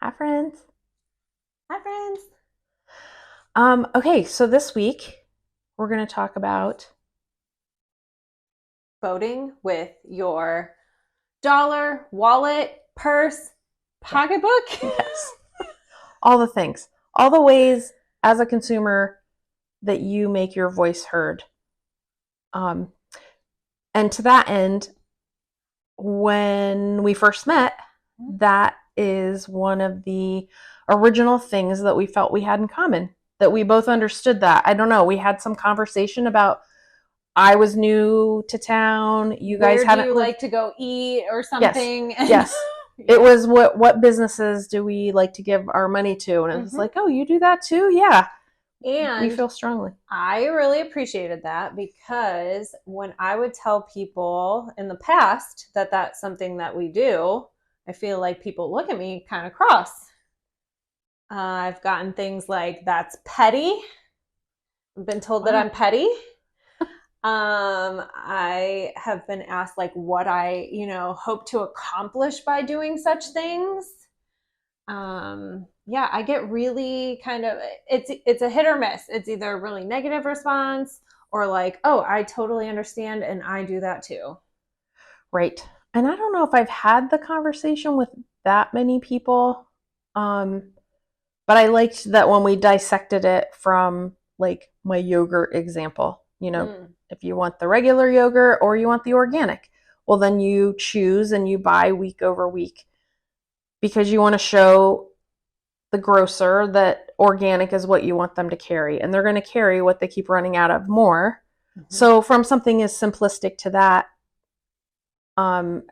Hi, friends. Hi, friends. Okay, so this week we're going to talk about Voting with your dollar, wallet, purse, yeah, pocketbook. yes, all the things, all the ways as a consumer that you make your voice heard. Um, and to that end, when we first met, that is one of the original things that we felt we had in common. That we both understood that. I don't know. We had some conversation about I was new to town. You guys Where do hadn't you lived. like to go eat or Yes, something? And yes. It yeah. was what businesses do we like to give our money to? And it was hmm like, oh, you do that too? Yeah, we And feel strongly. I really appreciated that because when I would tell people in the past that that's something that we do, I feel like people look at me kind of cross. I've gotten things like, that's petty. I've been told that I'm Wow. petty. I have been asked like what I, hope to accomplish by doing such things. Yeah, I get really kind of it's a hit or miss. It's either a really negative response or like, oh, I totally understand and I do that too. Right. And I don't know if I've had the conversation with that many people. Um, but I liked that when we dissected it from like my yogurt example, Mm. if you want the regular yogurt or you want the organic, well, then you choose and you buy week over week because you want to show the grocer that organic is what you want them to carry, and they're going to carry what they keep running out of more. Mm-hmm. So from something as simplistic to that, um,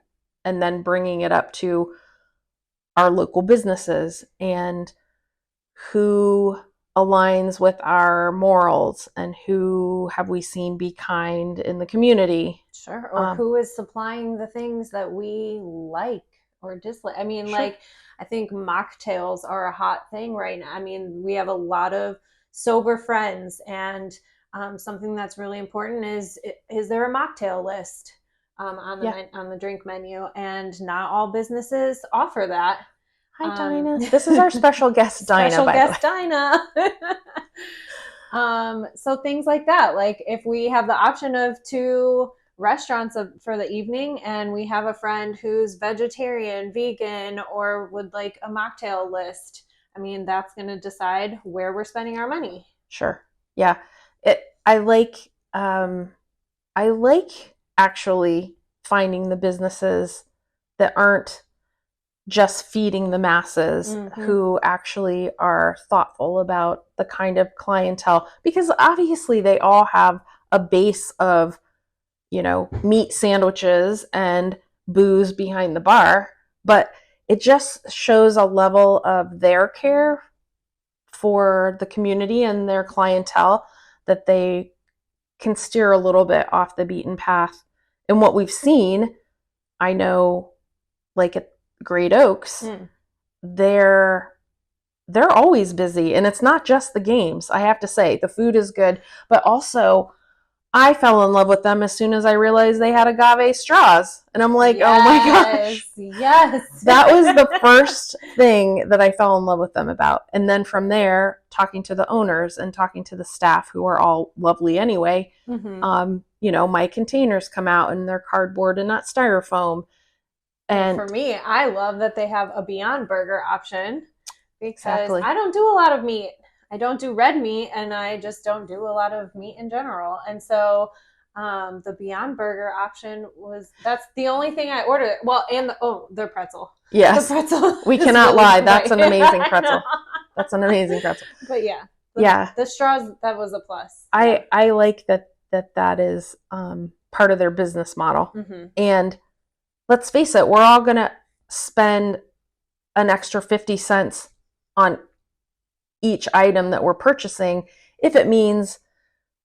and then bringing it up to our local businesses and who aligns with our morals and who have we seen be kind in the community. Sure. Or Um, who is supplying the things that we like or dislike? I mean, sure. like, I think mocktails are a hot thing right now. I mean, we have a lot of sober friends, and something that's really important is there a mocktail list on Yeah. on the drink menu? And not all businesses offer that. Hi, Um, Dinah. This is our special guest, Dinah, Special by the way. guest Dinah. So things like that. Like if we have the option of two restaurants for the evening and we have a friend who's vegetarian, vegan, or would like a mocktail list, I mean, that's going to decide where we're spending our money. Sure. Yeah. It. I like actually finding the businesses that aren't just feeding the masses, Mm-hmm. who actually are thoughtful about the kind of clientele, because obviously they all have a base of, meat sandwiches and booze behind the bar, but it just shows a level of their care for the community and their clientele that they can steer a little bit off the beaten path. And what we've seen, I know, like at Great Oaks, Mm. they're they're always busy, and it's not just the games. I have to say the food is good, but also I fell in love with them as soon as I realized they had agave straws, and I'm like, oh my Yes, gosh. yes. That was the first thing that I fell in love with them about. And then from there, talking to the owners and talking to the staff, who are all lovely anyway, Mm-hmm. my containers come out and they're cardboard and not styrofoam. Well, for And me, I love that they have a Beyond Burger option because exactly. I don't do a lot of meat. I don't do red meat, and I just don't do a lot of meat in general. And so the Beyond Burger option that's the only thing I ordered. Well, and their pretzel. The Yes, pretzel we is cannot really lie. That's great. an amazing I know. pretzel. That's an amazing pretzel. But yeah, Yeah, the straws, that was a plus. Yeah. I like that is part of their business model. Mm-hmm. And let's face it, we're all gonna spend an extra 50 cents on each item that we're purchasing if it means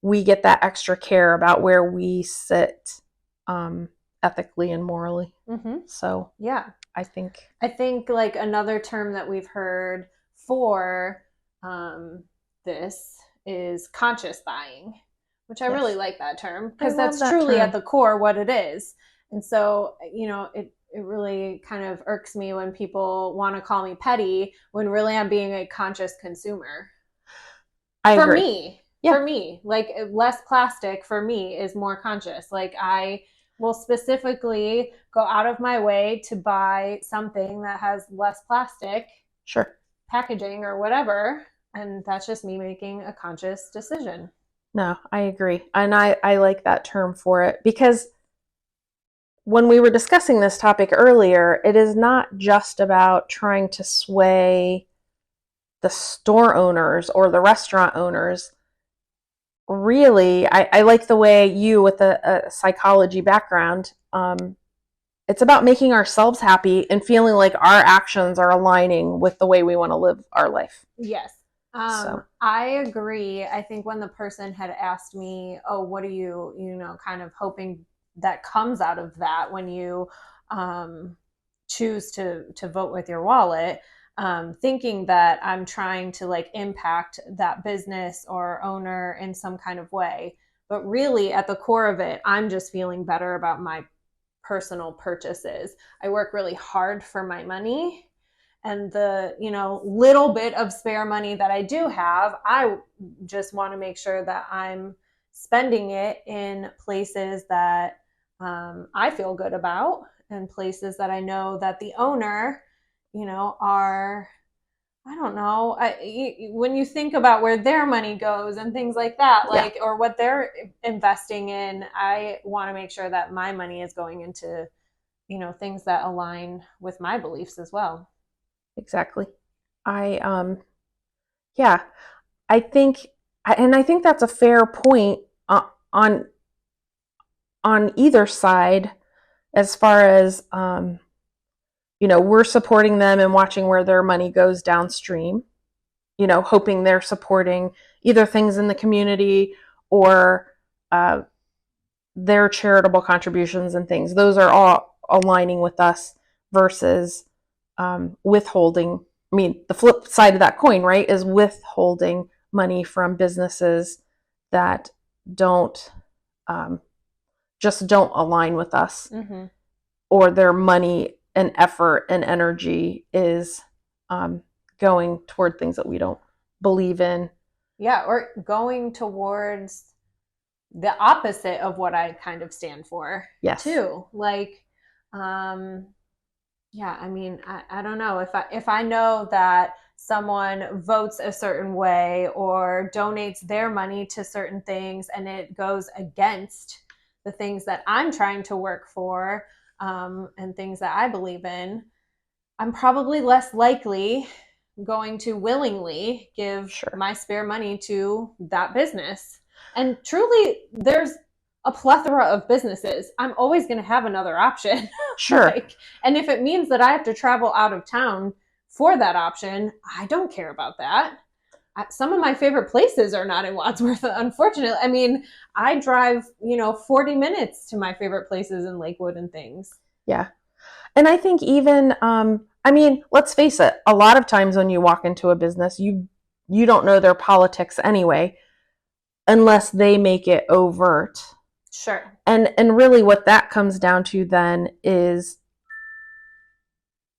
we get that extra care about where we sit, um, ethically and morally. Mm-hmm. So Yeah. I think, I think like another term that we've heard for um, this is conscious buying, which I really yes, like that term I because love that's that truly at term. the core what it is. And so, it really kind of irks me when people want to call me petty when really I'm being a conscious consumer. I For agree. me, Yeah, like less plastic for me is more conscious. Like I will specifically go out of my way to buy something that has less plastic sure. packaging or whatever. And that's just me making a conscious decision. No, I agree. And I like that term for it because when we were discussing this topic earlier, it is not just about trying to sway the store owners or the restaurant owners. Really, I like the way you, with a psychology background, it's about making ourselves happy and feeling like our actions are aligning with the way we want to live our life. Yes. So, I agree. I think when the person had asked me, oh, what are you, kind of hoping that comes out of that when you choose to vote with your wallet, thinking that I'm trying to like impact that business or owner in some kind of way. But really, at the core of it, I'm just feeling better about my personal purchases. I work really hard for my money, and the little bit of spare money that I do have, I just want to make sure that I'm spending it in places that I feel good about, and places that I know that the owner are, I don't know, when you think about where their money goes and things like that, yeah, like, or what they're investing in, I want to make sure that my money is going into things that align with my beliefs as well. exactly. I yeah, I think and I think that's a fair point on on either side as far as we're supporting them and watching where their money goes downstream, hoping they're supporting either things in the community or uh, their charitable contributions and things. Those are all aligning with us versus withholding. I mean, the flip side of that coin, right, is withholding money from businesses that don't um, just don't align with us, Mm-hmm. or their money and effort and energy is um, going toward things that we don't believe in. Yeah, or going towards the opposite of what I kind of stand for Yes, too. Like, um, yeah, I mean, I don't know if I know that someone votes a certain way or donates their money to certain things and it goes against the things that I'm trying to work for, and things that I believe in, I'm probably less likely going to willingly give sure, my spare money to that business. And truly, there's a plethora of businesses. I'm always going to have another option. sure, Like, and if it means that I have to travel out of town for that option, I don't care about that. Some of my favorite places are not in Wadsworth, unfortunately. I mean, I drive, 40 minutes to my favorite places in Lakewood and things. yeah. And I think even, I mean, let's face it, a lot of times when you walk into a business, you don't know their politics anyway, unless they make it overt. Sure. And really what that comes down to then is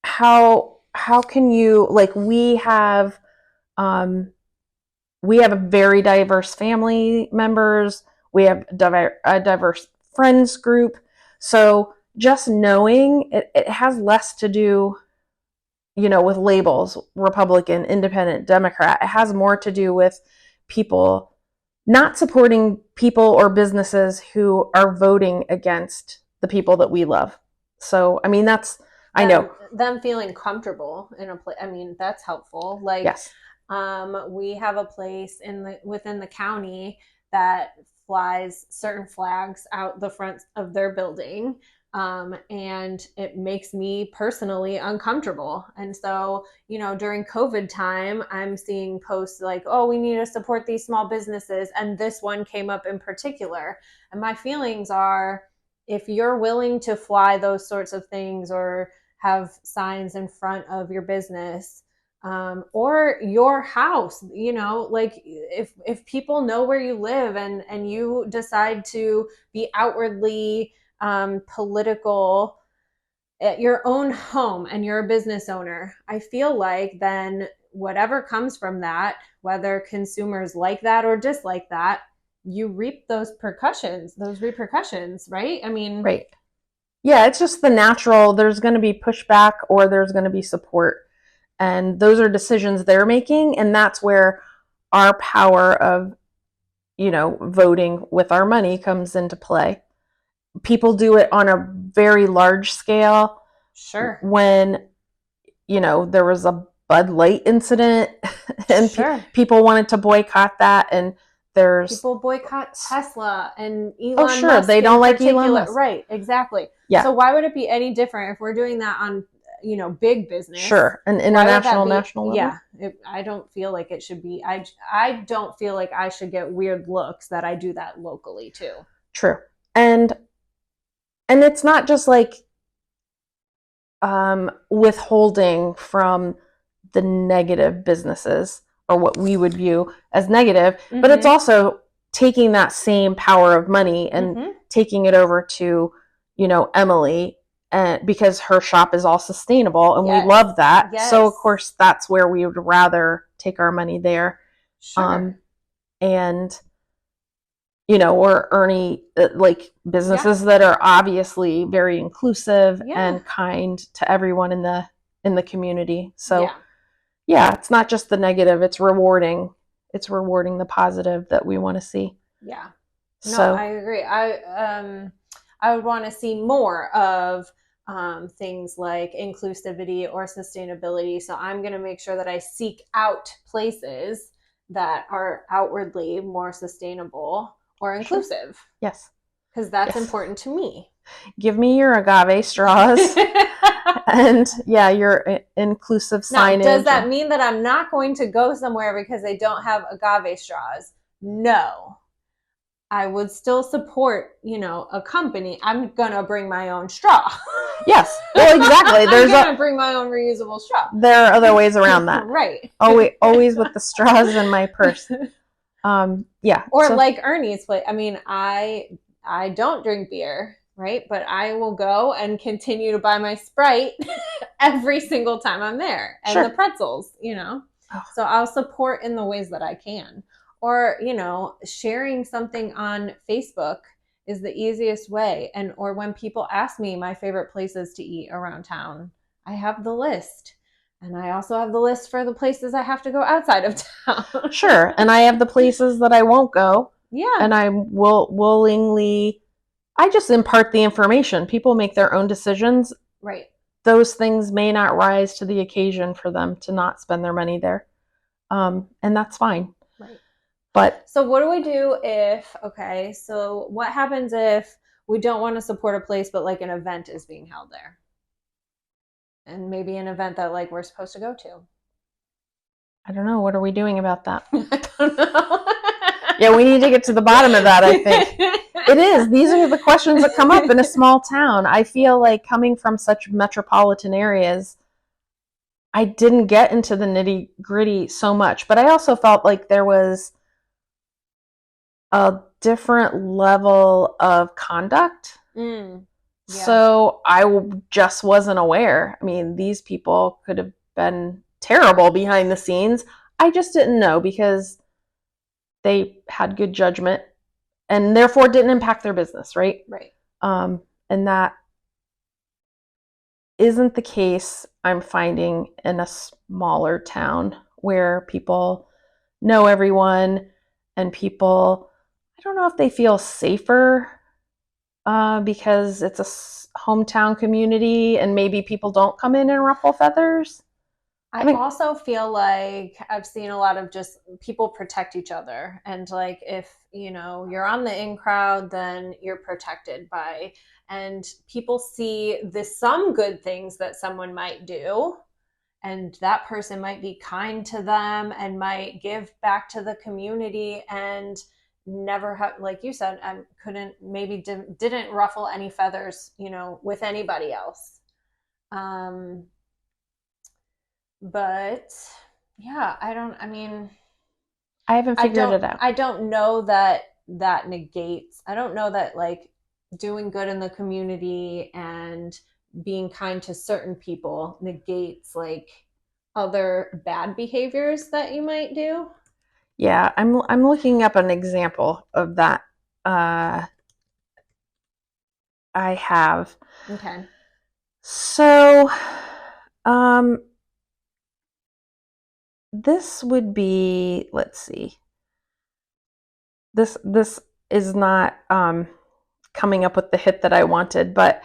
how can you, like, um we have a very diverse family members, we have a diverse friends group. So just knowing it has less to do, with labels, Republican, Independent, Democrat. It has more to do with people not supporting people or businesses who are voting against the people that we love. So, I mean, I know. Them feeling comfortable in a place. I mean, that's helpful. Like, Yes. we have a place within the county that flies certain flags out the front of their building. And it makes me personally uncomfortable. And so, during COVID time, I'm seeing posts like, oh, we need to support these small businesses. And this one came up in particular. And my feelings are, if you're willing to fly those sorts of things or have signs in front of your business, or your house, like if people know where you live and you decide to be outwardly political at your own home and you're a business owner, I feel like then whatever comes from that, whether consumers like that or dislike that, you reap those repercussions, right? I mean, Right. Yeah, it's just the natural. There's going to be pushback or there's going to be support. And those are decisions they're making. And that's where our power of, voting with our money comes into play. People do it on a very large scale. sure. When, there was a Bud Light incident and Sure. people wanted to boycott that. And there's people boycott Tesla and Elon sure, Musk they don't like particular. Elon Musk. Right, exactly. Yeah. So why would it be any different if we're doing that on, big business? Sure, an international, national level. Yeah, I don't feel like it should be. I don't feel like I should get weird looks that I do that locally too. True. And it's not just like withholding from the negative businesses or what we would view as negative, but it's also taking that same power of money and taking it over to, Emily, and because her shop is all sustainable and we love that. Yes. So of course that's where we would rather take our money there. Sure. And or Ernie, like businesses that are obviously very inclusive and kind to everyone in the community. So yeah, it's not just the negative, it's rewarding. It's rewarding the positive that we want to see. Yeah. No, I agree. I would want to see more of things like inclusivity or sustainability. So I'm going to make sure that I seek out places that are outwardly more sustainable or inclusive. Sure. Yes. Because that's important to me. Give me your agave straws. And your inclusive signage. Now, does that mean that I'm not going to go somewhere because they don't have agave straws? No. I would still support, a company. I'm going to bring my own straw. Yes. Well, exactly. I'm going to bring my own reusable straw. There are other ways around that. Right. Always with the straws in my purse. Yeah. Or like Ernie's place. I mean, I don't drink beer, right? But I will go and continue to buy my Sprite every single time I'm there. And the pretzels, Oh. So I'll support in the ways that I can. Or, sharing something on Facebook is the easiest way. And or when people ask me my favorite places to eat around town, I have the list. And I also have the list for the places I have to go outside of town. Sure. And I have the places that I won't go. Yeah. And I will willingly, I just impart the information. People make their own decisions. Right. Those things may not rise to the occasion for them to not spend their money there. And that's fine. Right. But so what do we do so what happens if we don't want to support a place, but like an event is being held there? And maybe an event that like we're supposed to go to. I don't know. What are we doing about that? I don't know. Yeah, we need to get to the bottom of that, I think. It is. These are the questions that come up in a small town. I feel like coming from such metropolitan areas, I didn't get into the nitty-gritty so much. But I also felt like there was a different level of conduct. Yeah. So I just wasn't aware. I mean, these people could have been terrible behind the scenes. I just didn't know because they had good judgment and therefore didn't impact their business, right? Right. And that isn't the case, I'm finding, in a smaller town where people know everyone and people, I don't know if they feel safer because it's a hometown community and maybe people don't come in and ruffle feathers. I also feel like I've seen a lot of just people protect each other. And like, if, you're on the in crowd, then you're protected by, and people see some good things that someone might do. And that person might be kind to them and might give back to the community and never have, like you said, didn't ruffle any feathers, with anybody else. But yeah, I haven't figured it out. I don't know that negates. I don't know that like doing good in the community and being kind to certain people negates like other bad behaviors that you might do. Yeah, I'm looking up an example of that. I have. Okay. So, um, this would be, let's see. This is not coming up with the hit that I wanted, but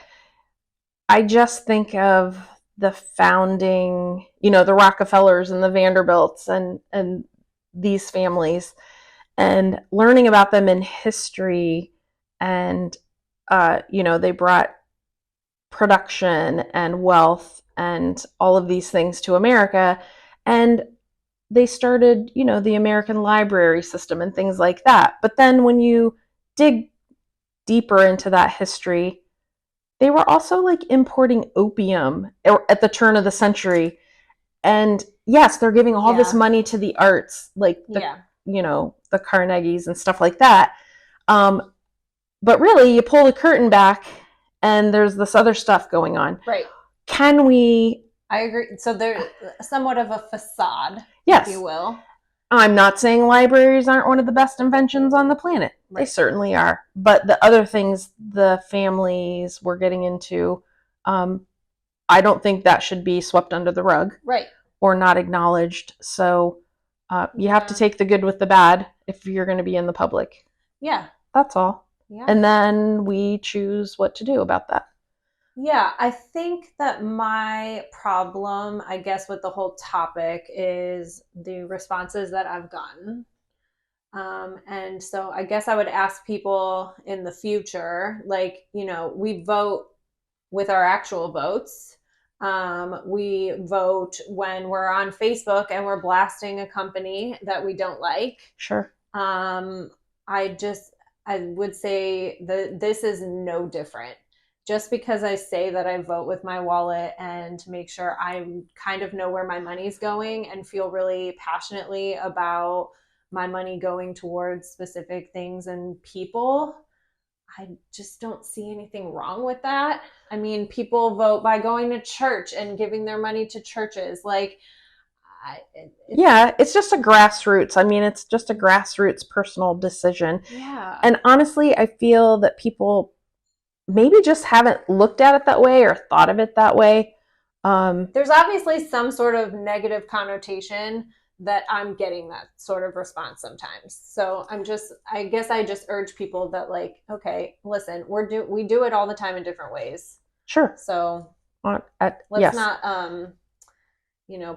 I just think of the founding, the Rockefellers and the Vanderbilts and these families, and learning about them in history, and they brought production and wealth and all of these things to America, and they started, the American library system and things like that. But then when you dig deeper into that history, they were also like importing opium at the turn of the century. And yes, they're giving all this money to the arts, like the Carnegies and stuff like that. But really, you pull the curtain back and there's this other stuff going on. Right. Can we... I agree. So they're somewhat of a facade, yes, if you will. I'm not saying libraries aren't one of the best inventions on the planet. Right. They certainly are. But the other things the families were getting into, I don't think that should be swept under the rug. Right. Or not acknowledged. So you have to take the good with the bad if you're going to be in the public. Yeah. That's all. Yeah. And then we choose what to do about that. Yeah, I think that my problem, I guess, with the whole topic is the responses that I've gotten. And so I guess I would ask people in the future, like, we vote with our actual votes. We vote when we're on Facebook and we're blasting a company that we don't like. Sure. I would say that this is no different. Just because I say that I vote with my wallet and make sure I kind of know where my money's going and feel really passionately about my money going towards specific things and people, I just don't see anything wrong with that. I mean, people vote by going to church and giving their money to churches. Like, it's just a grassroots. I mean, it's just a grassroots personal decision. Yeah. And honestly, I feel that people maybe just haven't looked at it that way or thought of it that way. There's obviously some sort of negative connotation that I'm getting that sort of response sometimes. So I guess I just urge people that, like, okay, listen, we do it all the time in different ways. Sure. So let's not,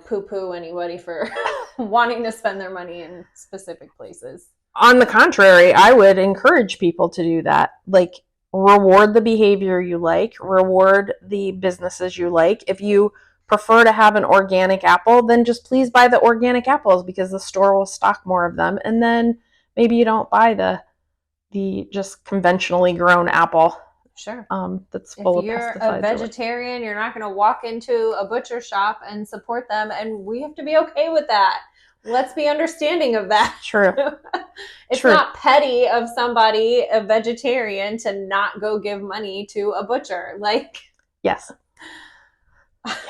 poo-poo anybody for wanting to spend their money in specific places. On the contrary, I would encourage people to do that. Like, reward the behavior you like, reward the businesses you like. If you prefer to have an organic apple, then just please buy the organic apples because the store will stock more of them. And then maybe you don't buy the just conventionally grown apple. Sure. That's full of pesticides. If you're a vegetarian, you're not going to walk into a butcher shop and support them, and we have to be okay with that. Let's be understanding of that. True. It's not petty of somebody, a vegetarian, to not go give money to a butcher. Like, yes.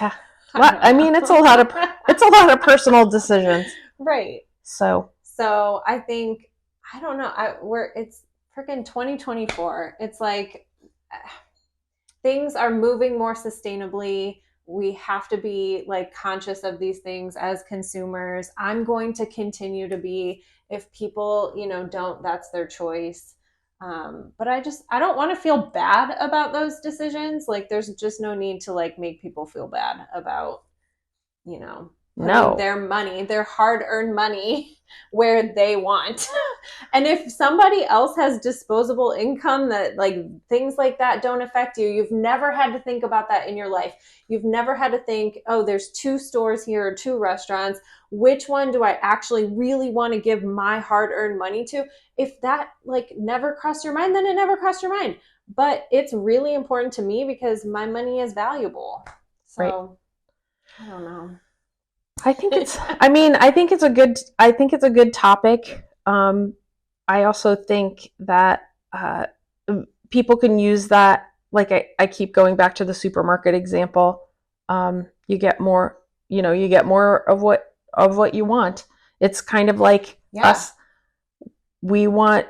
Yeah. Well, I mean, it's a lot of personal decisions. Right. So I think, I don't know, it's freaking 2024. It's like things are moving more sustainably. We have to be like conscious of these things as consumers. I'm going to continue to be. If people, don't, that's their choice. But I don't want to feel bad about those decisions. Like, there's just no need to like make people feel bad about, putting their money, their hard-earned money, where they want. And if somebody else has disposable income, that like things like that don't affect you, you've never had to think about that in your life. You've never had to think, oh, there's 2 stores here or 2 restaurants. Which one do I actually really want to give my hard-earned money to? If that like never crossed your mind, then it never crossed your mind. But it's really important to me because my money is valuable. So right. I don't know. I think it's a good topic. I also think that people can use that like I keep going back to the supermarket example. You get more, you get more of what you want. It's kind of like us. We want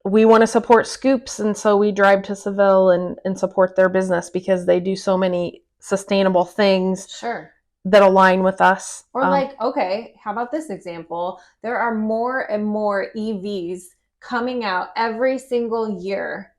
to support Scoops, and so we drive to Seville and support their business because they do so many sustainable things. Sure. That align with us. Or okay, how about this example? There are more and more EVs coming out every single year.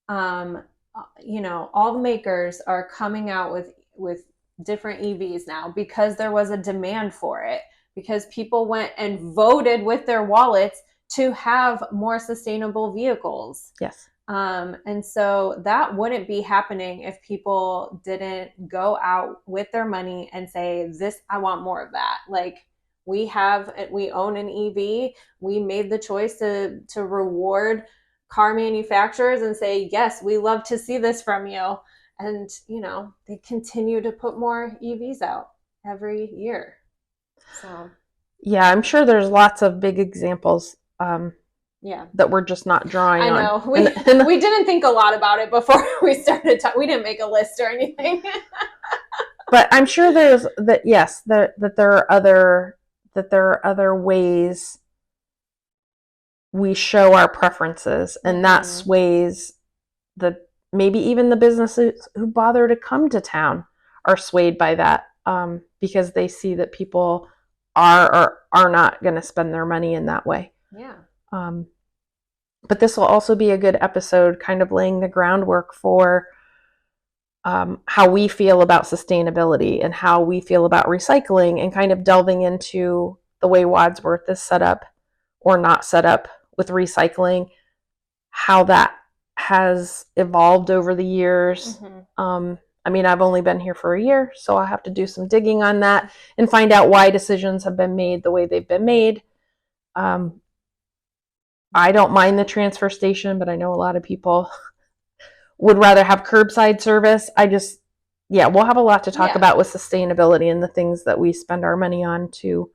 All the makers are coming out with different EVs now because there was a demand for it, because people went and voted with their wallets to have more sustainable vehicles. Yes. And so that wouldn't be happening if people didn't go out with their money and say, I want more of that. Like we own an EV. We made the choice to reward car manufacturers and say, yes, we love to see this from you. And, they continue to put more EVs out every year. So, yeah, I'm sure there's lots of big examples. That we're just not drawing on. I know. We didn't think a lot about it before we started we didn't make a list or anything. But I'm sure there's that. Yes, that there are other ways we show our preferences, and that sways maybe even the businesses who bother to come to town are swayed by that, because they see that people are or are not going to spend their money in that way. Yeah. But this will also be a good episode, kind of laying the groundwork for how we feel about sustainability and how we feel about recycling, and kind of delving into the way Wadsworth is set up or not set up with recycling, how that has evolved over the years. Mm-hmm. I've only been here for a year, so I'll have to do some digging on that and find out why decisions have been made the way they've been made. I don't mind the transfer station, but I know a lot of people would rather have curbside service. We'll have a lot to talk about with sustainability and the things that we spend our money on to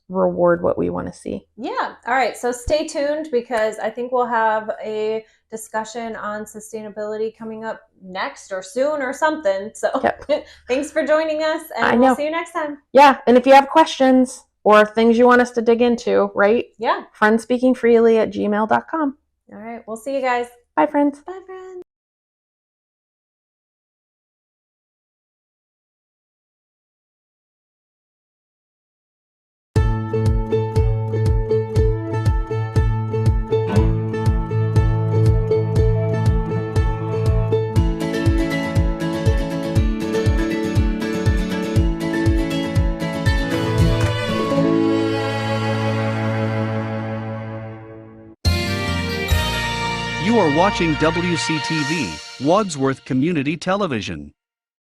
reward what we want to see. Yeah. All right. So stay tuned, because I think we'll have a discussion on sustainability coming up next or soon or something. So Thanks for joining us, and we'll see you next time. Yeah. And if you have questions or things you want us to dig into, right? Yeah. friendspeakingfreely@gmail.com. All right. We'll see you guys. Bye, friends. Bye, friends. You are watching WCTV, Wadsworth Community Television.